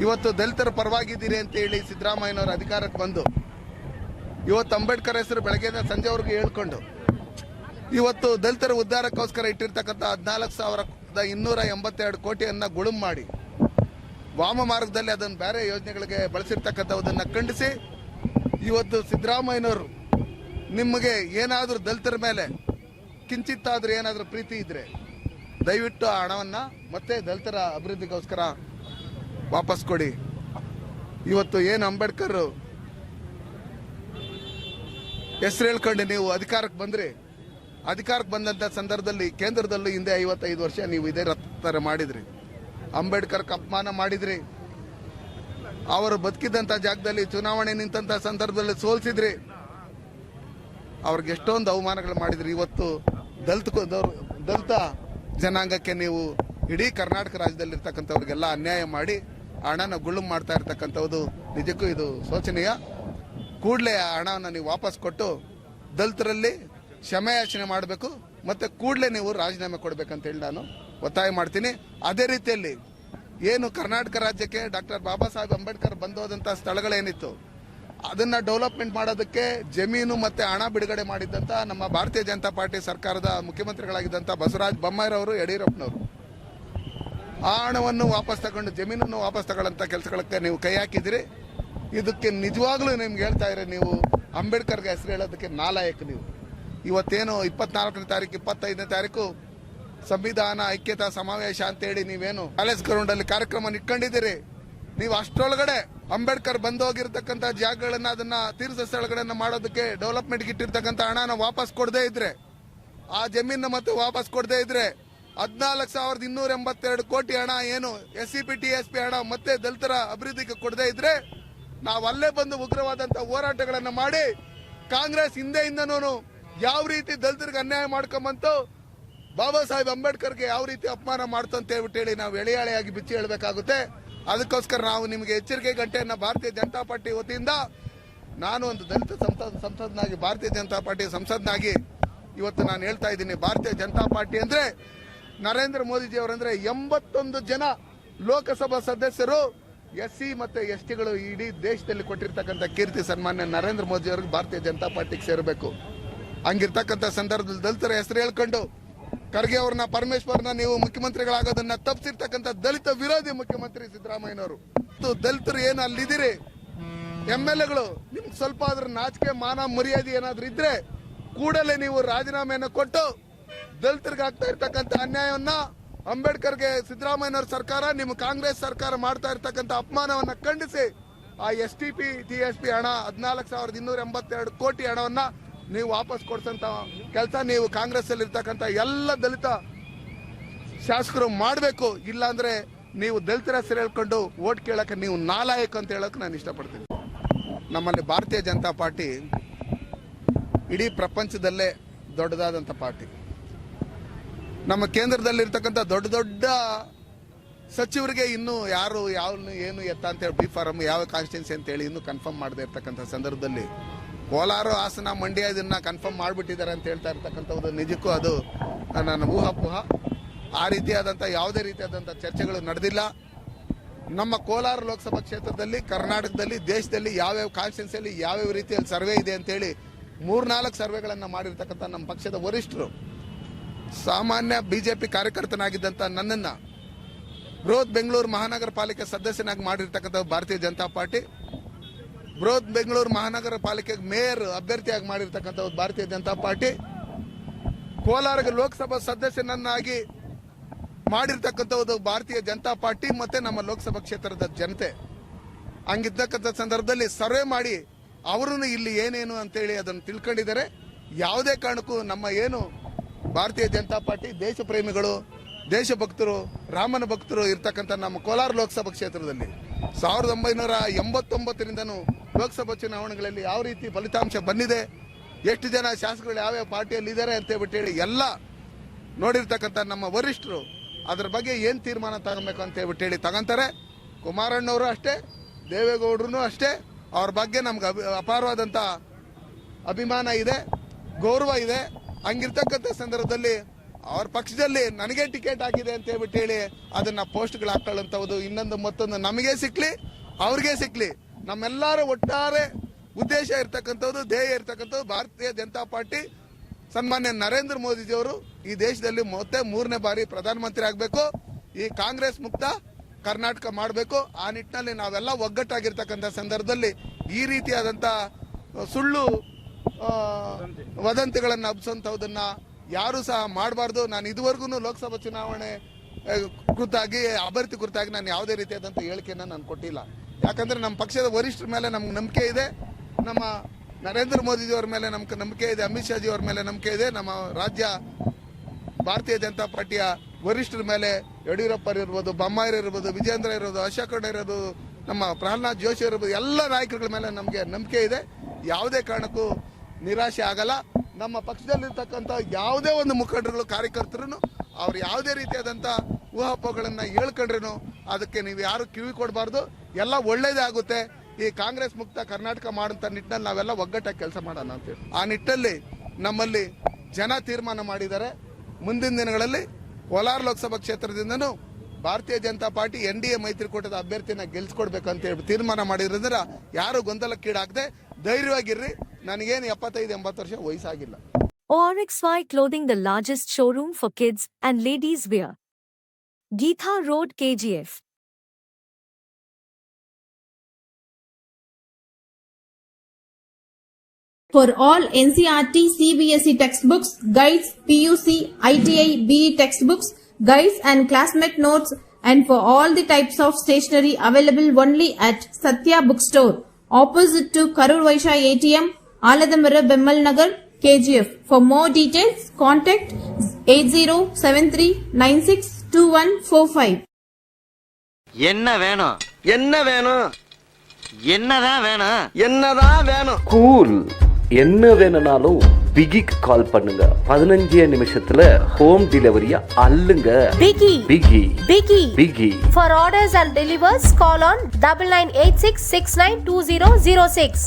ಇವತ್ತು ದಲಿತರ ಪರವಾಗಿದ್ದೀರಿ ಅಂತ ಹೇಳಿ ಸಿದ್ದರಾಮಯ್ಯನವರು ಅಧಿಕಾರಕ್ಕೆ ಬಂದು ಇವತ್ತು ಅಂಬೇಡ್ಕರ್ ಹೆಸರು ಬೆಳಗ್ಗೆಯಿಂದ ಸಂಜೆವರೆಗೂ ಹೇಳ್ಕೊಂಡು ಇವತ್ತು ದಲಿತರ ಉದ್ಧಾರಕ್ಕೋಸ್ಕರ ಇಟ್ಟಿರ್ತಕ್ಕಂಥ 14,282 ಕೋಟಿಯನ್ನು ಗುಳುಂ ಮಾಡಿ ವಾಮ ಮಾರ್ಗದಲ್ಲಿ ಅದನ್ನು ಬೇರೆ ಯೋಜನೆಗಳಿಗೆ ಬಳಸಿರ್ತಕ್ಕಂಥದ್ದನ್ನು ಖಂಡಿಸಿ ಇವತ್ತು ಸಿದ್ದರಾಮಯ್ಯನವರು ನಿಮಗೆ ಏನಾದರೂ ದಲಿತರ ಮೇಲೆ ಕಿಂಚಿತ್ತಾದರೂ ಏನಾದರೂ ಪ್ರೀತಿ ಇದ್ರೆ ದಯವಿಟ್ಟು ಆ ಹಣವನ್ನು ಮತ್ತೆ ದಲಿತರ ಅಭಿವೃದ್ಧಿಗೋಸ್ಕರ ವಾಪಸ್ ಕೊಡಿ. ಇವತ್ತು ಏನು ಅಂಬೇಡ್ಕರ್ ಹೆಸರು ಹೇಳ್ಕೊಂಡು ನೀವು ಅಧಿಕಾರಕ್ಕೆ ಬಂದ್ರಿ, ಅಧಿಕಾರಕ್ಕೆ ಬಂದಂಥ ಸಂದರ್ಭದಲ್ಲಿ ಕೇಂದ್ರದಲ್ಲೂ ಹಿಂದೆ 55 ವರ್ಷ ನೀವು ಇದೇ ಥರ ಮಾಡಿದ್ರಿ. ಅಂಬೇಡ್ಕರ್ಗೆ ಅಪಮಾನ ಮಾಡಿದ್ರಿ, ಅವರು ಬದುಕಿದಂಥ ಜಾಗದಲ್ಲಿ ಚುನಾವಣೆ ನಿಂತ ಸಂದರ್ಭದಲ್ಲಿ ಸೋಲ್ಸಿದ್ರಿ, ಅವ್ರಿಗೆ ಎಷ್ಟೊಂದು ಅವಮಾನಗಳು ಮಾಡಿದ್ರಿ. ಇವತ್ತು ದಲಿತ ಜನಾಂಗಕ್ಕೆ ನೀವು ಇಡೀ ಕರ್ನಾಟಕ ರಾಜ್ಯದಲ್ಲಿರ್ತಕ್ಕಂಥವ್ರಿಗೆಲ್ಲ ಅನ್ಯಾಯ ಮಾಡಿ ಹಣನ ಗುಳುಂ ಮಾಡ್ತಾ ಇರ್ತಕ್ಕಂಥದ್ದು ನಿಜಕ್ಕೂ ಇದು ಶೋಚನೀಯ. ಕೂಡಲೇ ಆ ಹಣವನ್ನು ನೀವು ವಾಪಸ್ ಕೊಟ್ಟು ದಲಿತರಲ್ಲಿ ಕ್ಷಮೆಯಾಚನೆ ಮಾಡಬೇಕು, ಮತ್ತೆ ಕೂಡಲೇ ನೀವು ರಾಜೀನಾಮೆ ಕೊಡಬೇಕಂತೇಳಿ ನಾನು ಒತ್ತಾಯ ಮಾಡ್ತೀನಿ. ಅದೇ ರೀತಿಯಲ್ಲಿ ಏನು ಕರ್ನಾಟಕ ರಾಜ್ಯಕ್ಕೆ ಡಾಕ್ಟರ್ ಬಾಬಾ ಸಾಹೇಬ್ ಅಂಬೇಡ್ಕರ್ ಬಂದೋದಂಥ ಸ್ಥಳಗಳೇನಿತ್ತು ಅದನ್ನು ಡೆವಲಪ್ಮೆಂಟ್ ಮಾಡೋದಕ್ಕೆ ಜಮೀನು ಮತ್ತು ಹಣ ಬಿಡುಗಡೆ ಮಾಡಿದ್ದಂಥ ನಮ್ಮ ಭಾರತೀಯ ಜನತಾ ಪಾರ್ಟಿ ಸರ್ಕಾರದ ಮುಖ್ಯಮಂತ್ರಿಗಳಾಗಿದ್ದಂಥ ಬಸವರಾಜ ಬೊಮ್ಮಾಯಿರವರು, ಯಡಿಯೂರಪ್ಪನವರು ಆ ಹಣವನ್ನು ವಾಪಸ್ ತಗೊಂಡು ಜಮೀನನ್ನು ವಾಪಸ್ ತಗೊಳ್ಳೋಂಥ ಕೆಲಸಗಳಕ್ಕೆ ನೀವು ಕೈ ಹಾಕಿದಿರಿ. ಇದಕ್ಕೆ ನಿಜವಾಗ್ಲೂ ನಿಮ್ಗೆ ಹೇಳ್ತಾ ಇರೋ ನೀವು ಅಂಬೇಡ್ಕರ್ಗೆ ಹೆಸರು ಹೇಳೋದಕ್ಕೆ ನಾಲಾಯಕ. ನೀವು ಇವತ್ತೇನು 24ನೇ ತಾರೀಕು 25ನೇ ತಾರೀಕು ಸಂವಿಧಾನ ಐಕ್ಯತಾ ಸಮಾವೇಶ ಅಂತೇಳಿ ನೀವೇನು ಪ್ಯಾಲೇಸ್ ಗ್ರೌಂಡಲ್ಲಿ ಕಾರ್ಯಕ್ರಮ ಇಟ್ಕೊಂಡಿದ್ದೀರಿ, ನೀವು ಅಷ್ಟರೊಳಗಡೆ ಅಂಬೇಡ್ಕರ್ ಬಂದೋಗಿರ್ತಕ್ಕಂಥ ಜಾಗಗಳನ್ನ ಅದನ್ನ ತೀರ್ಥ ಸ್ಥಳಗಳನ್ನ ಮಾಡೋದಕ್ಕೆ ಡೆವಲಪ್ಮೆಂಟ್ಗೆ ಇಟ್ಟಿರ್ತಕ್ಕಂಥ ಹಣನ ವಾಪಸ್ ಕೊಡದೇ ಇದ್ರೆ, ಆ ಜಮೀನ ಮತ್ತೆ ವಾಪಸ್ ಕೊಡದೇ ಇದ್ರೆ 14,282 ಕೋಟಿ ಹಣ ಏನು SCP TSP ಹಣ ಮತ್ತೆ ದಲಿತರ ಅಭಿವೃದ್ಧಿಗೆ ಕೊಡದೇ ಇದ್ರೆ ನಾವು ಅಲ್ಲೇ ಬಂದು ಉಗ್ರವಾದಂತಹ ಹೋರಾಟಗಳನ್ನ ಮಾಡಿ ಕಾಂಗ್ರೆಸ್ ಹಿಂದೆಯಿಂದನೂ ಯಾವ ರೀತಿ ದಲಿತರಿಗೆ ಅನ್ಯಾಯ ಮಾಡ್ಕೊಂಬಂತು, ಬಾಬಾ ಸಾಹೇಬ್ ಅಂಬೇಡ್ಕರ್ಗೆ ಯಾವ ರೀತಿ ಅಪಮಾನ ಮಾಡ್ತು ಅಂತ ಹೇಳಿ ನಾವು ಎಳೆಯಾಳೆಯಾಗಿ ಬಿಚ್ಚಿ ಹೇಳಬೇಕಾಗುತ್ತೆ. ಅದಕ್ಕೋಸ್ಕರ ನಾವು ನಿಮಗೆ ಎಚ್ಚರಿಕೆ ಗಂಟೆಯನ್ನು ಭಾರತೀಯ ಜನತಾ ಪಾರ್ಟಿ ವತಿಯಿಂದ, ನಾನು ಒಂದು ದಲಿತ ಸಂಸದನಾಗಿ ಭಾರತೀಯ ಜನತಾ ಪಾರ್ಟಿ ಸಂಸದನಾಗಿ ಇವತ್ತು ನಾನು ಹೇಳ್ತಾ ಇದ್ದೀನಿ, ಭಾರತೀಯ ಜನತಾ ಪಾರ್ಟಿ ಅಂದ್ರೆ ನರೇಂದ್ರ ಮೋದಿಜಿ ಅವರಂದ್ರೆ 81 ಜನ ಲೋಕಸಭಾ ಸದಸ್ಯರು SC ಮತ್ತೆ STಗಳು ಇಡೀ ದೇಶದಲ್ಲಿ ಕೊಟ್ಟಿರ್ತಕ್ಕಂಥ ಕೀರ್ತಿ ಸನ್ಮಾನ್ಯ ನರೇಂದ್ರ ಮೋದಿ ಅವ್ರಿಗೆ ಭಾರತೀಯ ಜನತಾ ಪಾರ್ಟಿಗೆ ಸೇರಬೇಕು. ಹಂಗಿರ್ತಕ್ಕಂಥ ಸಂದರ್ಭದಲ್ಲಿ ದಲಿತರ ಹೆಸರು ಹೇಳ್ಕೊಂಡು ಖರ್ಗೆ ಅವ್ರನ್ನ, ಪರಮೇಶ್ವರ್ನ ನೀವು ಮುಖ್ಯಮಂತ್ರಿಗಳಾಗೋದನ್ನ ತಪ್ಪಿಸಿರ್ತಕ್ಕಂಥ ದಲಿತ ವಿರೋಧಿ ಮುಖ್ಯಮಂತ್ರಿ ಸಿದ್ದರಾಮಯ್ಯನವರು. ದಲಿತರು ಏನು ಅಲ್ಲಿದ್ದೀರಿ MLAಗಳು, ನಿಮ್ಗೆ ಸ್ವಲ್ಪ ಆದ್ರೂ ನಾಚಿಕೆ ಮಾನ ಮರ್ಯಾದೆ ಏನಾದ್ರೂ ಇದ್ರೆ ಕೂಡಲೇ ನೀವು ರಾಜೀನಾಮೆಯನ್ನು ಕೊಟ್ಟು ದಲಿತರಿಗೆ ಆಗ್ತಾ ಇರ್ತಕ್ಕಂಥ ಅನ್ಯಾಯವನ್ನ, ಅಂಬೇಡ್ಕರ್ಗೆ ಸಿದ್ದರಾಮಯ್ಯನವ್ರ ಸರ್ಕಾರ, ನಿಮ್ಮ ಕಾಂಗ್ರೆಸ್ ಸರ್ಕಾರ ಮಾಡ್ತಾ ಇರ್ತಕ್ಕಂಥ ಅಪಮಾನವನ್ನ ಖಂಡಿಸಿ ಆ STP TSP ಹಣ 14,282 ಕೋಟಿ ಹಣವನ್ನ ನೀವು ವಾಪಸ್ ಕೊಡ್ಸಂತ ಕೆಲಸ ನೀವು ಕಾಂಗ್ರೆಸ್ ಅಲ್ಲಿ ಇರ್ತಕ್ಕಂಥ ಎಲ್ಲ ದಲಿತ ಶಾಸಕರು ಮಾಡಬೇಕು. ಇಲ್ಲಾಂದ್ರೆ ನೀವು ದಲಿತರ ಹೆಸರು ಹೇಳ್ಕೊಂಡು ಓಟ್ ಕೇಳಕ್ಕೆ ನೀವು ನಾಲಾಯಕ ಅಂತ ಹೇಳಕ್ ನಾನು ಇಷ್ಟಪಡ್ತೀನಿ. ನಮ್ಮಲ್ಲಿ ಭಾರತೀಯ ಜನತಾ ಪಾರ್ಟಿ ಇಡೀ ಪ್ರಪಂಚದಲ್ಲೇ ದೊಡ್ಡದಾದಂಥ ಪಾರ್ಟಿ. ನಮ್ಮ ಕೇಂದ್ರದಲ್ಲಿರ್ತಕ್ಕಂಥ ದೊಡ್ಡ ದೊಡ್ಡ ಸಚಿವರಿಗೆ ಇನ್ನೂ ಯಾರು ಯಾವ ಏನು ಎತ್ತ ಅಂತೇಳಿ B ಫಾರಂ ಯಾವ ಕಾನ್ಸ್ಟಿಟ್ಯೂನ್ಸಿ ಅಂತೇಳಿ ಇನ್ನೂ ಕನ್ಫರ್ಮ್ ಮಾಡದೇ ಇರ್ತಕ್ಕಂಥ ಸಂದರ್ಭದಲ್ಲಿ ಕೋಲಾರ, ಹಾಸನ, ಮಂಡ್ಯ ಇದನ್ನ ಕನ್ಫರ್ಮ್ ಮಾಡಿಬಿಟ್ಟಿದ್ದಾರೆ ಅಂತ ಹೇಳ್ತಾ ಇರ್ತಕ್ಕಂಥದ್ದು ನಿಜಕ್ಕೂ ಅದು ನನ್ನ ಊಹಾಪೋಹ. ಆ ರೀತಿಯಾದಂಥ ಯಾವುದೇ ರೀತಿಯಾದಂಥ ಚರ್ಚೆಗಳು ನಡೆದಿಲ್ಲ. ನಮ್ಮ ಕೋಲಾರ ಲೋಕಸಭಾ ಕ್ಷೇತ್ರದಲ್ಲಿ, ಕರ್ನಾಟಕದಲ್ಲಿ, ದೇಶದಲ್ಲಿ ಯಾವ್ಯಾವ ಕಾನ್ಸ್ಟಿಟ್ಯೂನ್ಸಿಯಲ್ಲಿ ಯಾವ್ಯಾವ ರೀತಿಯಲ್ಲಿ ಸರ್ವೆ ಇದೆ ಅಂತೇಳಿ 3-4 ಸರ್ವೆಗಳನ್ನು ಮಾಡಿರ್ತಕ್ಕಂಥ ನಮ್ಮ ಪಕ್ಷದ ವರಿಷ್ಠರು, ಸಾಮಾನ್ಯ BJP ಕಾರ್ಯಕರ್ತನಾಗಿದ್ದಂಥ ನನ್ನನ್ನು ಬೃಹತ್ ಬೆಂಗಳೂರು ಮಹಾನಗರ ಪಾಲಿಕೆ ಸದಸ್ಯನಾಗಿ ಮಾಡಿರ್ತಕ್ಕಂಥ ಭಾರತೀಯ ಜನತಾ ಪಾರ್ಟಿ, ಬೃಹತ್ ಬೆಂಗಳೂರು ಮಹಾನಗರ ಪಾಲಿಕೆಗೆ ಮೇಯರ್ ಅಭ್ಯರ್ಥಿಯಾಗಿ ಮಾಡಿರ್ತಕ್ಕಂಥ ಭಾರತೀಯ ಜನತಾ ಪಾರ್ಟಿ, ಕೋಲಾರ ಲೋಕಸಭಾ ಸದಸ್ಯನನ್ನಾಗಿ ಮಾಡಿರ್ತಕ್ಕಂಥದ್ದು ಭಾರತೀಯ ಜನತಾ ಪಾರ್ಟಿ, ಮತ್ತೆ ನಮ್ಮ ಲೋಕಸಭಾ ಕ್ಷೇತ್ರದ ಜನತೆ. ಹಂಗಿರ್ತಕ್ಕಂಥ ಸಂದರ್ಭದಲ್ಲಿ ಸರ್ವೆ ಮಾಡಿ ಅವರನ್ನು ಇಲ್ಲಿ ಏನೇನು ಅಂತೇಳಿ ಅದನ್ನು ತಿಳ್ಕೊಂಡಿದ್ದಾರೆ. ಯಾವುದೇ ಕಾರಣಕ್ಕೂ ನಮ್ಮ ಏನು ಭಾರತೀಯ ಜನತಾ ಪಾರ್ಟಿ ದೇಶ ಪ್ರೇಮಿಗಳು, ದೇಶಭಕ್ತರು, ರಾಮನ ಭಕ್ತರು ಇರ್ತಕ್ಕಂಥ ನಮ್ಮ ಕೋಲಾರ ಲೋಕಸಭಾ ಕ್ಷೇತ್ರದಲ್ಲಿ 1989ರಿಂದನೂ ಲೋಕಸಭಾ ಚುನಾವಣೆಗಳಲ್ಲಿ ಯಾವ ರೀತಿ ಫಲಿತಾಂಶ ಬಂದಿದೆ, ಎಷ್ಟು ಜನ ಶಾಸಕರು ಯಾವ್ಯಾವ ಪಾರ್ಟಿಯಲ್ಲಿ ಇದ್ದಾರೆ ಅಂತ ಹೇಳಿ ಎಲ್ಲ ನೋಡಿರ್ತಕ್ಕಂಥ ನಮ್ಮ ವರಿಷ್ಠರು ಅದ್ರ ಬಗ್ಗೆ ಏನು ತೀರ್ಮಾನ ತಗೊಬೇಕು ಅಂತ ಹೇಳಿ ತಗೊಂತಾರೆ. ಕುಮಾರಣ್ಣವರು ಅಷ್ಟೇ, ದೇವೇಗೌಡರು ಅಷ್ಟೇ, ಅವ್ರ ಬಗ್ಗೆ ನಮ್ಗೆ ಅಪಾರವಾದಂಥ ಅಭಿಮಾನ ಇದೆ, ಗೌರವ ಇದೆ. ಹಂಗಿರ್ತಕ್ಕಂಥ ಸಂದರ್ಭದಲ್ಲಿ ಅವ್ರ ಪಕ್ಷದಲ್ಲಿ ನನಗೆ ಟಿಕೆಟ್ ಆಗಿದೆ ಅಂತ ಹೇಳ್ಬಿಟ್ಟು ಹೇಳಿ ಅದನ್ನ ಪೋಸ್ಟ್ಗಳು ಹಾಕೊಳ್ಳುವಂಥದ್ದು ಇನ್ನೊಂದು ಮತ್ತೊಂದು ನಮಗೆ ಸಿಕ್ಲಿ ಅವ್ರಿಗೆ ಸಿಕ್ಲಿ ನಮ್ಮೆಲ್ಲರ ಒಟ್ಟಾರೆ ಉದ್ದೇಶ ಇರ್ತಕ್ಕಂಥದ್ದು ಧ್ಯೇಯ ಇರ್ತಕ್ಕಂಥದ್ದು ಭಾರತೀಯ ಜನತಾ ಪಾರ್ಟಿ ಸನ್ಮಾನ್ಯ ನರೇಂದ್ರ ಮೋದಿಜಿಯವರು ಈ ದೇಶದಲ್ಲಿ ಮತ್ತೆ 3ನೇ ಬಾರಿ ಪ್ರಧಾನಮಂತ್ರಿ ಆಗಬೇಕು, ಈ ಕಾಂಗ್ರೆಸ್ ಮುಕ್ತ ಕರ್ನಾಟಕ ಮಾಡಬೇಕು. ಆ ನಿಟ್ಟಿನಲ್ಲಿ ನಾವೆಲ್ಲ ಒಗ್ಗಟ್ಟಾಗಿರ್ತಕ್ಕಂಥ ಸಂದರ್ಭದಲ್ಲಿ ಈ ರೀತಿಯಾದಂಥ ಸುಳ್ಳು ವದಂತಿಗಳನ್ನು ಹಬ್ಬಿಸುವಂಥದ್ದನ್ನ ಯಾರು ಸಹ ಮಾಡಬಾರ್ದು. ನಾನು ಇದುವರೆಗೂ ಲೋಕಸಭಾ ಚುನಾವಣೆ ಕುರಿತಾಗಿ ಅಭ್ಯರ್ಥಿ ಕುರಿತಾಗಿ ನಾನು ಯಾವುದೇ ರೀತಿಯಾದಂಥ ಹೇಳಿಕೆಯನ್ನು ನಾನು ಕೊಟ್ಟಿಲ್ಲ. ಯಾಕಂದ್ರೆ ನಮ್ಮ ಪಕ್ಷದ ವರಿಷ್ಠರ ಮೇಲೆ ನಮ್ಗೆ ನಂಬಿಕೆ ಇದೆ, ನಮ್ಮ ನರೇಂದ್ರ ಮೋದಿಜಿಯವರ ಮೇಲೆ ನಮ್ಗೆ ನಂಬಿಕೆ ಇದೆ, ಅಮಿತ್ ಶಾಜಿ ಅವ್ರ ಮೇಲೆ ನಂಬಿಕೆ ಇದೆ, ನಮ್ಮ ರಾಜ್ಯ ಭಾರತೀಯ ಜನತಾ ಪಾರ್ಟಿಯ ವರಿಷ್ಠರ ಮೇಲೆ ಯಡಿಯೂರಪ್ಪ ಇರ್ಬೋದು, ಬೊಮ್ಮಾಯಿ ಇರ್ಬೋದು, ವಿಜೇಂದ್ರ ಇರ್ಬೋದು, ಅಶೋಕಣ್ಣ ಇರೋದು, ನಮ್ಮ ಪ್ರಹ್ಲಾದ್ ಜೋಶಿ ಇರ್ಬೋದು, ಎಲ್ಲ ನಾಯಕರುಗಳ ಮೇಲೆ ನಮಗೆ ನಂಬಿಕೆ ಇದೆ. ಯಾವುದೇ ಕಾರಣಕ್ಕೂ ನಿರಾಶೆ ಆಗಲ್ಲ. ನಮ್ಮ ಪಕ್ಷದಲ್ಲಿರ್ತಕ್ಕಂಥ ಯಾವುದೇ ಒಂದು ಮುಖಂಡರುಗಳು ಕಾರ್ಯಕರ್ತರು ಅವ್ರು ಯಾವುದೇ ರೀತಿಯಾದಂಥ ಊಹಾಪೋಹಗಳನ್ನು ಹೇಳ್ಕೊಂಡ್ರು ಅದಕ್ಕೆ ನೀವು ಯಾರು ಕಿವಿ ಕೊಡಬಾರ್ದು. ಎಲ್ಲ ಒಳ್ಳೇದೇ ಆಗುತ್ತೆ. ಈ ಕಾಂಗ್ರೆಸ್ ಮುಕ್ತ ಕರ್ನಾಟಕ ಮಾಡುವಂಥ ನಿಟ್ಟಿನಲ್ಲಿ ನಾವೆಲ್ಲ ಒಗ್ಗಟ್ಟಾಗಿ ಕೆಲಸ ಮಾಡೋಣ ಅಂತೇಳಿ ಆ ನಿಟ್ಟಲ್ಲಿ ನಮ್ಮಲ್ಲಿ ಜನ ತೀರ್ಮಾನ ಮಾಡಿದ್ದಾರೆ. ಮುಂದಿನ ದಿನಗಳಲ್ಲಿ ಕೋಲಾರ ಲೋಕಸಭಾ ಕ್ಷೇತ್ರದಿಂದನೂ ಭಾರತೀಯ ಜನತಾ ಪಾರ್ಟಿ NDA ಮೈತ್ರಿಕೂಟದ ಅಭ್ಯರ್ಥಿನ ಗೆಲ್ಸ್ಕೊಡ್ಬೇಕಂತ ಹೇಳಿ ತೀರ್ಮಾನ ಮಾಡಿರೋದ್ರಿಂದ ಯಾರು ಗೊಂದಲಕ್ಕೀಡಾಗದೆ ಧೈರ್ಯವಾಗಿರ್ರಿ. ನನಗೇನು 75-80 ವರ್ಷ ವಯಸ್ಸಾಗಿಲ್ಲ. ORXY Clothing, the largest showroom for kids and ladies wear. Geetha Road, KGF. For all NCERT, CBSE textbooks, guides, PUC, ITI, BE textbooks, guides and classmate notes, and for all the types of stationery available only at Satya Bookstore, opposite to Karur Vaishya ATM, Aladamara, Bemmal Nagar, KGF. For more details, contact 8073962145. என்ன வேணும் என்னதான் வேணும் cool என்ன வேணும்னாலும் பிகிக்கு கால் பண்ணுங்க. 15 நிமிஷத்துல home டெலிவரியா அள்ளுங்க. பிகி. For orders and delivers, call on 9986692006.